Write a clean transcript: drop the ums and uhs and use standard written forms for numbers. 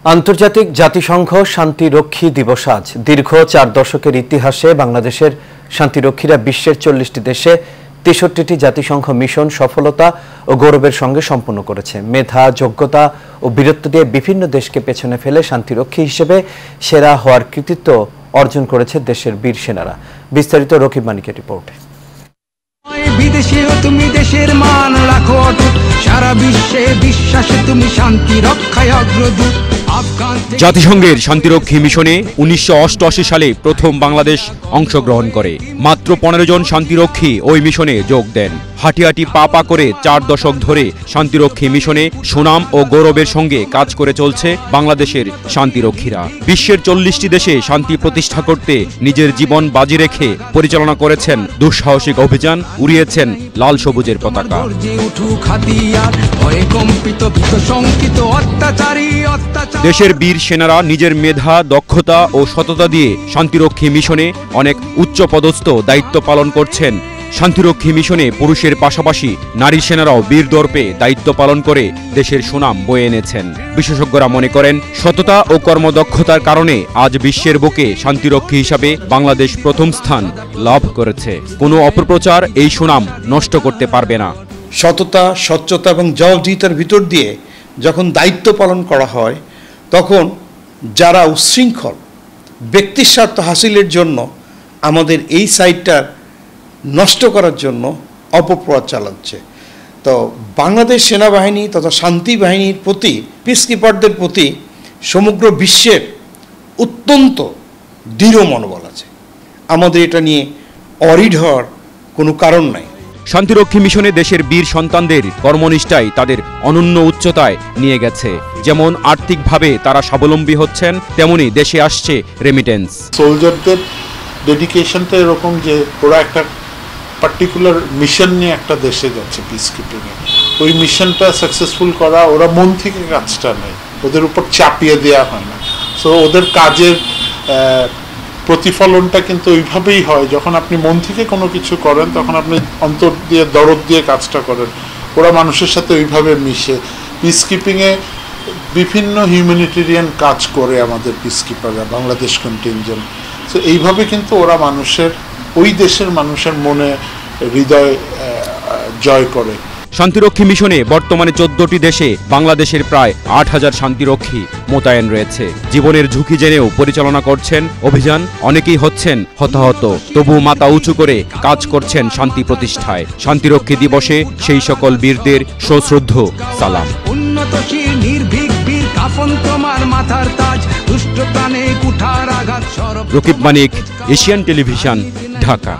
আন্তর্জাতিক জাতিসংঘ শান্তিরক্ষী দিবস আজ। দীর্ঘ 4 দশকের ইতিহাসে বাংলাদেশের শান্তিরক্ষীরা বিশ্বের 40টি দেশে 63টি জাতিসংঘ মিশন সফলতা ও গৌরবের সঙ্গে সম্পন্ন করেছে। মেধা, যোগ্যতা ও বীরত্ব দিয়ে বিভিন্ন দেশকে পেছনে ফেলে শান্তিরক্ষী হিসেবে সেরা হওয়ার কৃতিত্ব অর্জন করেছে দেশের বীর সেনারা। বিস্তারিত রকিব মানিকের রিপোর্টে। বিদেশেও তুমি দেশের মান রাখো অটুট, সারা বিশ্বে বিশ্বাসে তুমি শান্তি রক্ষায় অগ্রদূত। জাতিসংঘের শান্তিরক্ষী মিশনে 1988 সালে প্রথম বাংলাদেশ অংশগ্রহণ করে। মাত্র 15 জন শান্তিরক্ষী ওই মিশনে যোগ দেন। হাঁটি হাঁটি পা পা করে 4 দশক ধরে শান্তিরক্ষী মিশনে সুনাম ও গৌরবের সঙ্গে কাজ করে চলছে বাংলাদেশের শান্তিরক্ষীরা। বিশ্বের 40টি দেশে শান্তি প্রতিষ্ঠা করতে নিজের জীবন বাজি রেখে পরিচালনা করেছেন দুঃসাহসিক অভিযান, উড়িয়েছেন লাল সবুজের পতাকা। দেশের বীর সেনারা নিজের মেধা, দক্ষতা ও সততা দিয়ে শান্তিরক্ষী মিশনে অনেক উচ্চপদস্থ দায়িত্ব পালন করছেন। শান্তিরক্ষী মিশনে পুরুষের পাশাপাশি নারী সেনারাও বীর দর্পে দায়িত্ব পালন করে দেশের সুনাম বয়ে এনেছেন। বিশেষজ্ঞরা মনে করেন, সততা ও কর্মদক্ষতার কারণে আজ বিশ্বের বুকে শান্তিরক্ষী হিসাবে বাংলাদেশ প্রথম স্থান লাভ করেছে। কোনো অপপ্রচার এই সুনাম নষ্ট করতে পারবে না। সততা, স্বচ্ছতা এবং জবাবদিহিতার ভিতর দিয়ে যখন দায়িত্ব পালন করা হয়, তখন যারা উচ্ছৃঙ্খল ব্যক্তির স্বার্থ হাসিলের জন্য আমাদের এই সাইটটা নষ্ট করার জন্য অপপ্রচার চালাচ্ছে, তো বাংলাদেশ সেনাবাহিনী তথা শান্তি বাহিনীর প্রতি, পিসকিপারদের প্রতি সমগ্র বিশ্বের অত্যন্ত দৃঢ় মনোবল আছে। আমাদের এটা নিয়ে অরিড হওয়ার কোনো কারণ নাই। শান্তিরক্ষী মিশনে দেশের বীর সন্তানদের কর্মনিষ্ঠাই তাদের অনন্য উচ্চতায় নিয়ে গেছে। যেমন আর্থিকভাবে তারা স্বাবলম্বী হচ্ছেন, তেমনি দেশে আসছে রেমিটেন্স। সোলজারদের ডেডিকেশনটা এরকম যে ওরা একটা পার্টিকুলার মিশন নিয়ে একটা দেশে যাচ্ছে পিসকিপিংয়ে। ওই মিশনটা সাকসেসফুল করা, ওরা মন থেকে কাজটা নেয়, ওদের উপর চাপিয়ে দেওয়া হয় না। সো ওদের কাজের প্রতিফলনটা কিন্তু ওইভাবেই হয়, যখন আপনি মন থেকে কোনো কিছু করেন তখন আপনি অন্তর দিয়ে দরদ দিয়ে কাজটা করেন। ওরা মানুষের সাথে ওইভাবে মিশে। পিসকিপিংয়ে বিভিন্ন হিউম্যানিটেরিয়ান কাজ করে আমাদের পিসকিপাররা, বাংলাদেশ কন্টিনজেন্ট। সো এইভাবে কিন্তু ওরা মানুষের, ওই দেশের মানুষের মনে, হৃদয় জয় করে। শান্তিরক্ষী মিশনে বর্তমানে 14টি দেশে বাংলাদেশের প্রায় 8000 শান্তিরক্ষী মোতায়েন রয়েছে। জীবনের ঝুঁকি জেনেও পরিচালনা করছেন অভিযান। অনেকেই হচ্ছেন হতাহত, তবু মাথা উঁচু করে কাজ করছেন শান্তি প্রতিষ্ঠায়। শান্তিরক্ষী দিবসে সেই সকল বীরদের সশ্রদ্ধ সালাম। উন্নতশীল নির্ভীক বীর কাফন তোমার মাথার তাজ, দুষ্ট প্রাণে কুঠার আঘাত সরব। রকিব মানিক, এশিয়ান টেলিভিশন, ঢাকা।